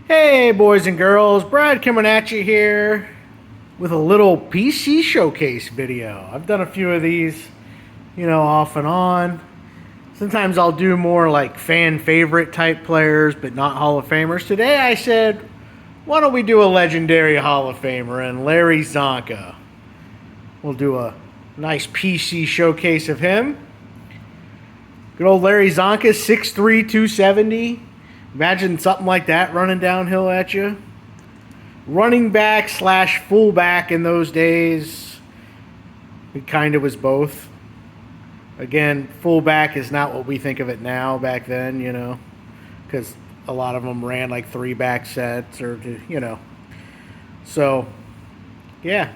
Hey boys and girls, Brad coming at you here with a little PC showcase video. I've done a few of these, off and on. Sometimes I'll do more like fan favorite type players, but not Hall of Famers. Today I said, why don't we do a legendary Hall of Famer and Larry Csonka. We'll do a nice PC showcase of him. Good old Larry Csonka, 6'3", 270. Imagine something like that running downhill at you. Running back / fullback in those days. It kind of was both. Again, fullback is not what we think of it now back then, because a lot of them ran like 3-back sets or, So, yeah.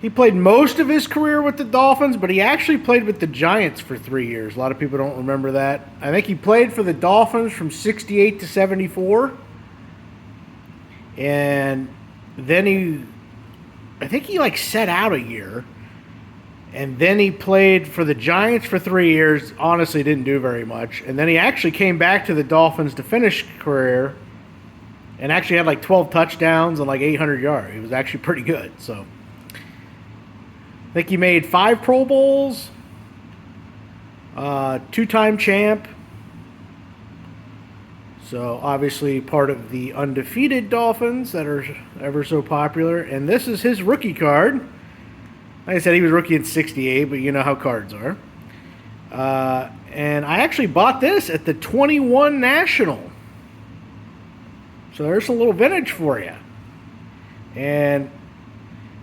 He played most of his career with the Dolphins, but he actually played with the Giants for 3 years. A lot of people don't remember that. I think he played for the Dolphins from 68 to 74. And then I think he set out a year. And then he played for the Giants for 3 years. Honestly, didn't do very much. And then he actually came back to the Dolphins to finish career. And actually had 12 touchdowns and 800 yards. He was actually pretty good, so... I think he made 5 Pro Bowls, 2-time champ. So obviously part of the undefeated Dolphins that are ever so popular. And this is his rookie card. Like I said, he was rookie in 68, but you know how cards are. And I actually bought this at the 21 National. So there's a little vintage for you. And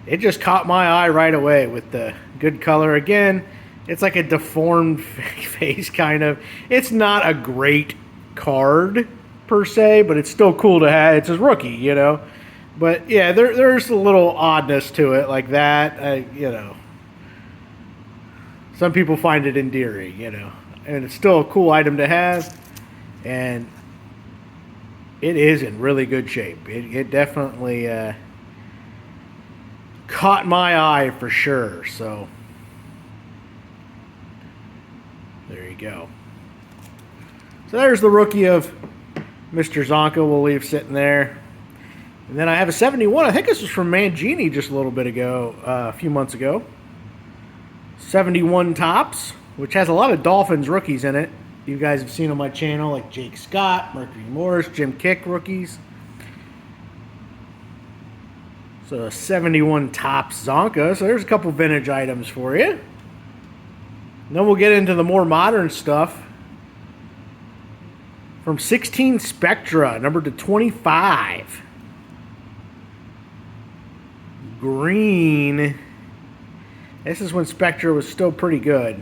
it just caught my eye right away with the good color. Again, it's like a deformed face kind of. It's not a great card per se, but it's still cool to have. It's his rookie, But yeah, there's a little oddness to it like that, Some people find it endearing, And it's still a cool item to have. And it is in really good shape. It definitely... caught my eye for sure, so there you go. So there's the rookie of Mr. Csonka we'll leave sitting there. And then I have a 71. I think this was from Mangini just a little bit ago, a few months ago. 71 Topps, which has a lot of Dolphins rookies in it. You guys have seen on my channel, like Jake Scott, Mercury Morris, Jim Kick rookies. So a 71 Topps Csonka. So there's a couple vintage items for you. Then we'll get into the more modern stuff. From 16 Spectra, numbered to 25. Green. This is when Spectra was still pretty good.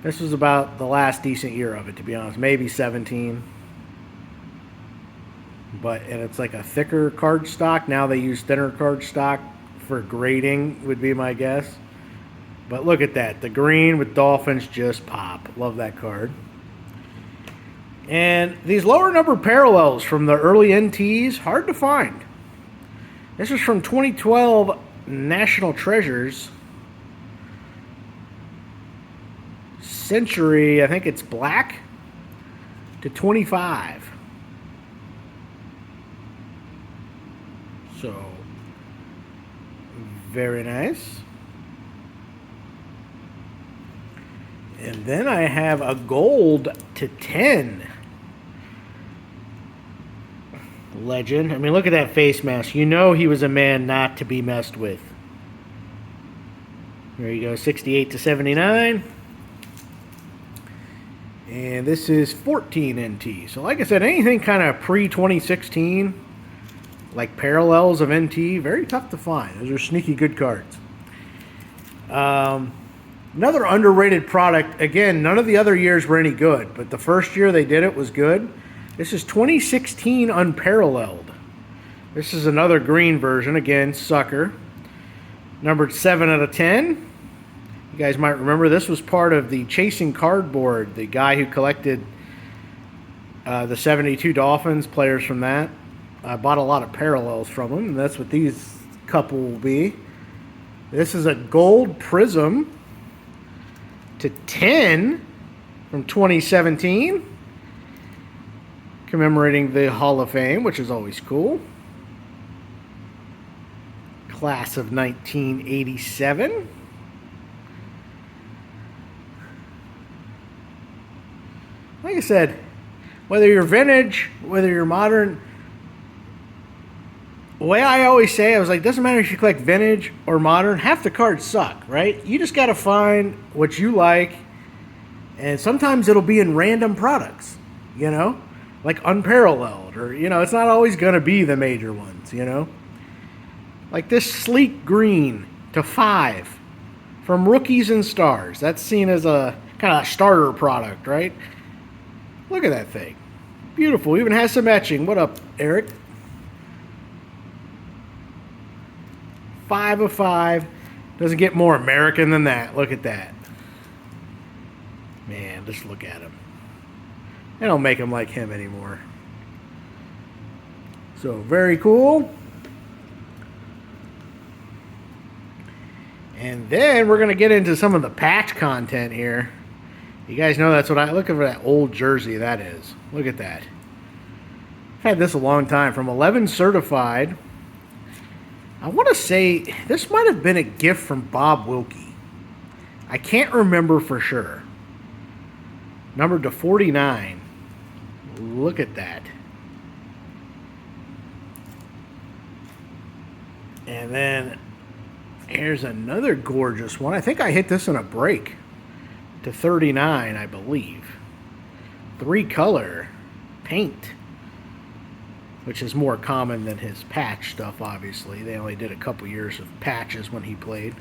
This was about the last decent year of it, to be honest. Maybe 17. And it's like a thicker card stock. Now they use thinner card stock for grading, would be my guess. But look at that. The green with Dolphins just pop. Love that card. And these lower number parallels from the early NTs, hard to find. This is from 2012 National Treasures. Century, I think it's black, to 25. So, very nice. And then I have a gold to 10. Legend. I mean, look at that face mask. You know he was a man not to be messed with. There you go, 68 to 79. And this is 14 NT. So like I said, anything kind of pre-2016... like parallels of NT, very tough to find. Those are sneaky good cards. Another underrated product. Again, none of the other years were any good, but the first year they did it was good. This is 2016 Unparalleled. This is another green version. Again, sucker. Numbered 7 out of 10. You guys might remember this was part of the Chasing Cardboard. The guy who collected the 72 Dolphins, players from that. I bought a lot of parallels from them, and that's what these couple will be. This is a gold prism to 10 from 2017. commemorating the Hall of Fame, which is always cool. Class of 1987. Like I said, whether you're vintage, whether you're modern, the way I always say, I was like, doesn't matter if you collect vintage or modern, half the cards suck, right? You just got to find what you like, and sometimes it'll be in random products, you know, like unparalleled, or, you know, it's not always going to be the major ones, you know. Like this sleek green to 5 from Rookies and Stars. That's seen as a kind of a starter product, right? Look at that thing. Beautiful. Even has some etching. What up, Eric? 5 of 5. Doesn't get more American than that. Look at that. Man, just look at him. They don't make him like him anymore. So, very cool. And then we're going to get into some of the patch content here. You guys know that's what I... Look at that old jersey that is. Look at that. I've had this a long time. From 11 certified. I want to say this might have been a gift from Bob Wilkie. I can't remember for sure. Numbered to 49. Look at that. And then here's another gorgeous one. I think I hit this in a break. To 39, I believe. 3-color paint. Which is more common than his patch stuff, obviously. They only did a couple years of patches when he played.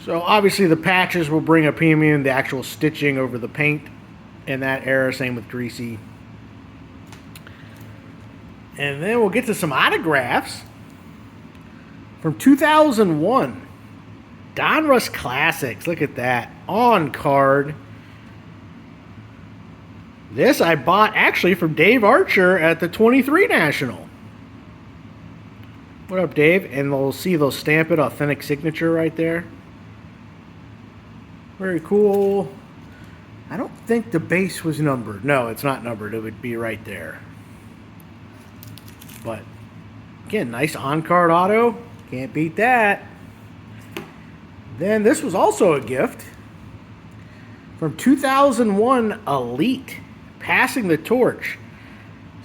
So, obviously, the patches will bring a premium, the actual stitching over the paint in that era. Same with Greasy. And then we'll get to some autographs. From 2001. Donruss Classics. Look at that. On card. This I bought actually from Dave Archer at the 23 National. What up, Dave? And we'll see they'll stamp it, authentic signature right there. Very cool. I don't think the base was numbered. No, it's not numbered. It would be right there. But, again, nice on-card auto. Can't beat that. Then this was also a gift. From 2001 Elite. Passing the torch.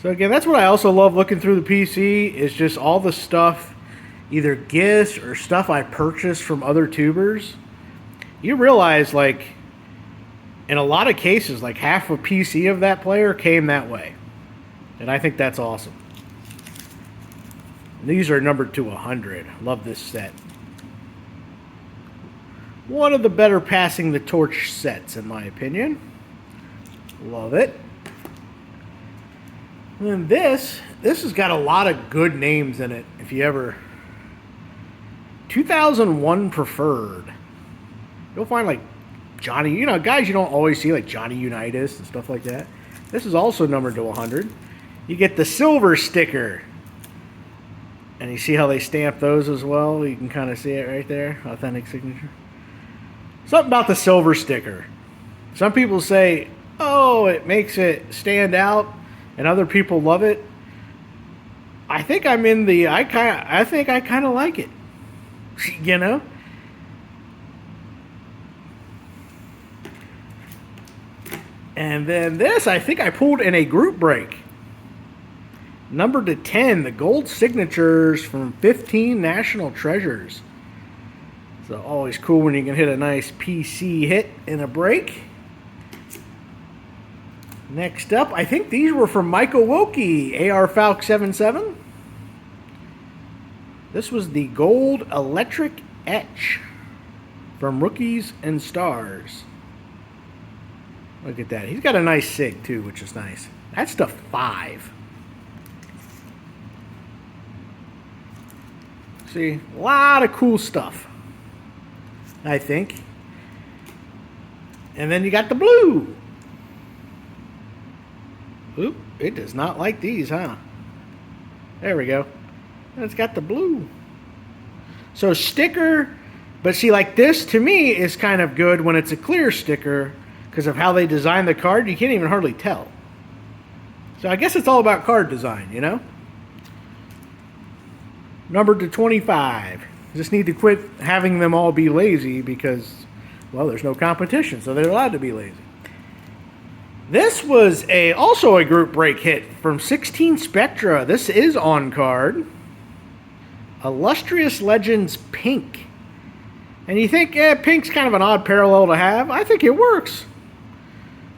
So again, that's what I also love looking through the PC, is just all the stuff, either gifts or stuff I purchased from other tubers. You realize, like, in a lot of cases, like half a PC of that player came that way. And I think that's awesome. These are numbered to 100. Love this set. One of the better passing the torch sets, in my opinion. Love it. And then this has got a lot of good names in it. If you ever... 2001 Preferred. You'll find like Johnny, you know, guys you don't always see, like Johnny Unitas and stuff like that. This is also numbered to 100. You get the silver sticker. And you see how they stamp those as well? You can kind of see it right there. Authentic signature. Something about the silver sticker. Some people say, oh, it makes it stand out, and other people love it. I think I'm in the, I think I kind of like it. You know? And then this, I think I pulled in a group break. Numbered to 10, the gold signatures from 15 National Treasures. So always cool when you can hit a nice PC hit in a break. Next up, I think these were from Michael Wilkie, AR Falk 77. This was the gold electric etch from Rookies and Stars. Look at that. He's got a nice sig too, which is nice. That's the 5. See, a lot of cool stuff, I think. And then you got the blue. Oop, it does not like these, huh? There we go. It's got the blue. So sticker, but see, like this to me is kind of good when it's a clear sticker because of how they designed the card. You can't even hardly tell. So I guess it's all about card design, you know? Numbered to 25. Just need to quit having them all be lazy because, well, there's no competition, so they're allowed to be lazy. This was also a group break hit from 16 Spectra. This is on card. Illustrious Legends Pink. And you think, pink's kind of an odd parallel to have. I think it works.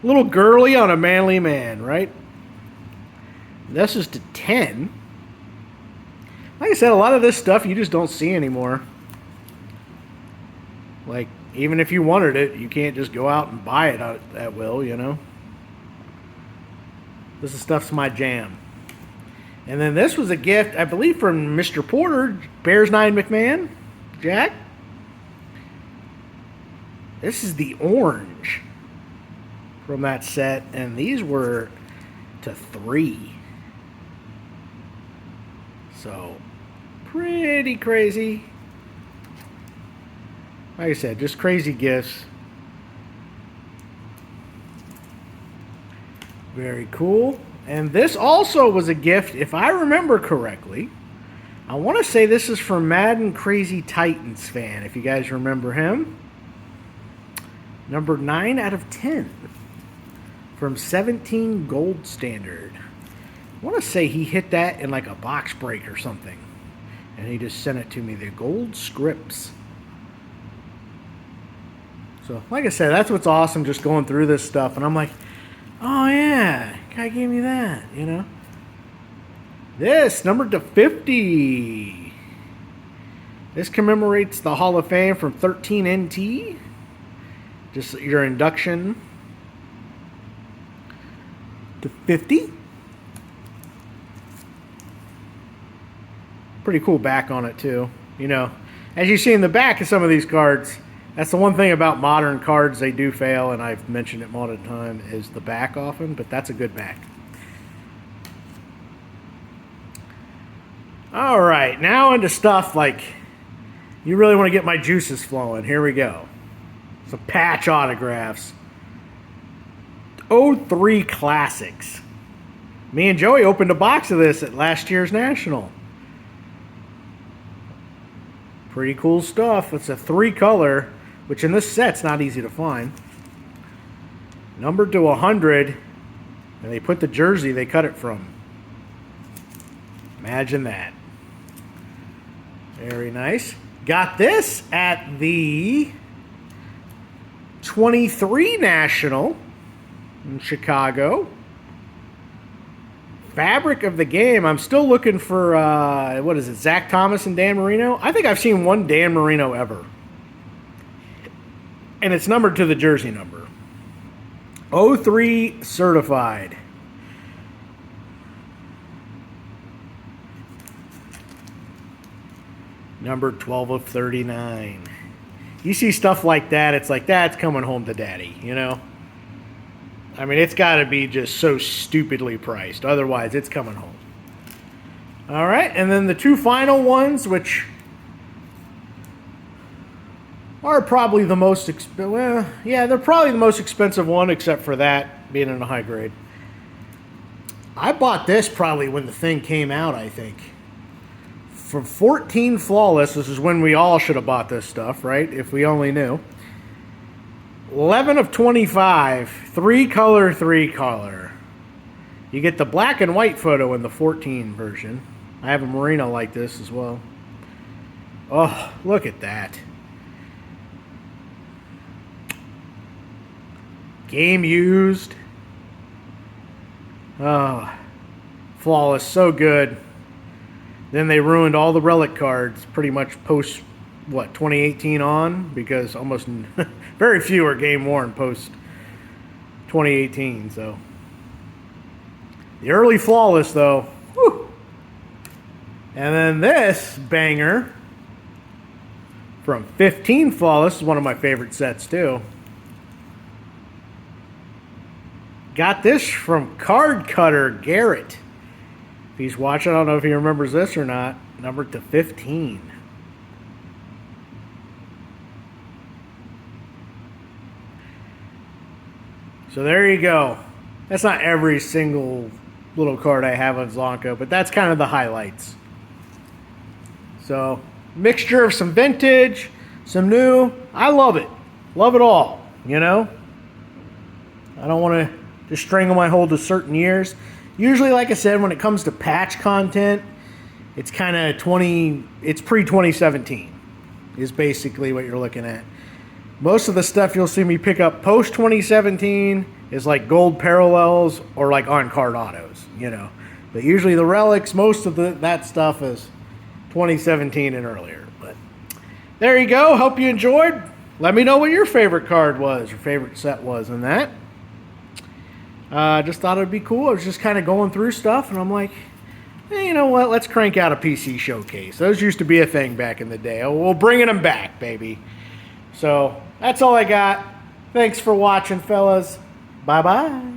A little girly on a manly man, right? This is to 10. Like I said, a lot of this stuff you just don't see anymore. Like, even if you wanted it, you can't just go out and buy it at will, you know? This stuff's my jam. And then this was a gift, I believe, from Mr. Porter, Bears 9 McMahon, Jack. This is the orange from that set, and these were to 3. So, pretty crazy. Like I said, just crazy gifts. Very cool. And this also was a gift, if I remember correctly. I want to say this is from Madden Crazy Titans fan, if you guys remember him. Number 9 out of 10. From 17 Gold Standard. I want to say he hit that in like a box break or something. And he just sent it to me, the gold scripts. So, like I said, that's what's awesome, just going through this stuff. And I'm like, oh yeah, guy gave me that, you know. This, numbered to 50. This commemorates the Hall of Fame from 13 NT. Just your induction to 50. Pretty cool back on it too. You know, as you see in the back of some of these cards, that's the one thing about modern cards, they do fail, and I've mentioned it all the time, is the back often, but that's a good back. All right, now into stuff like you really want to get my juices flowing. Here we go. Some patch autographs. 03 Classics. Me and Joey opened a box of this at last year's National. Pretty cool stuff. It's a 3-color, which in this set's not easy to find. Numbered to 100, and they put the jersey they cut it from. Imagine that. Very nice. Got this at the 23 National in Chicago. Fabric of the game. I'm still looking for, what is it, Zach Thomas and Dan Marino? I think I've seen one Dan Marino ever. And it's numbered to the jersey number. 03 certified. Number 12 of 39. You see stuff like that, it's like, that's coming home to daddy, you know? I mean, it's got to be just so stupidly priced. Otherwise, it's coming home. All right, and then the 2 final ones, which are probably the most expensive. Well, yeah, they're probably the most expensive one, except for that being in a high grade. I bought this probably when the thing came out, I think. For 14 Flawless, this is when we all should have bought this stuff, right? If we only knew. 11 of 25, 3-color, 3-color. You get the black and white photo in the 14 version. I have a Marino like this as well. Oh, look at that. Game used. Oh, Flawless, so good. Then they ruined all the relic cards pretty much post, what, 2018 on? Because almost very few are game worn post 2018, so. The early Flawless, though. Whew. And then this banger from 15 Flawless is one of my favorite sets, too. Got this from Card Cutter Garrett. If he's watching, I don't know if he remembers this or not. Numbered to 15. So there you go. That's not every single little card I have on Csonka, but that's kind of the highlights. So, mixture of some vintage, some new. I love it. Love it all, you know? I don't want to just strangle my hold to certain years. Usually, like I said, when it comes to patch content, it's kind of it's pre-2017 is basically what you're looking at. Most of the stuff you'll see me pick up post-2017 is like gold parallels or like on-card autos, you know. But usually the relics, most of that stuff is 2017 and earlier. But there you go. Hope you enjoyed. Let me know what your favorite card was, your favorite set was in that. Just thought it'd be cool. I was just kind of going through stuff, and I'm like, hey, you know what? Let's crank out a PC showcase. Those used to be a thing back in the day. We're bringing them back, baby. So that's all I got. Thanks for watching, fellas. Bye-bye.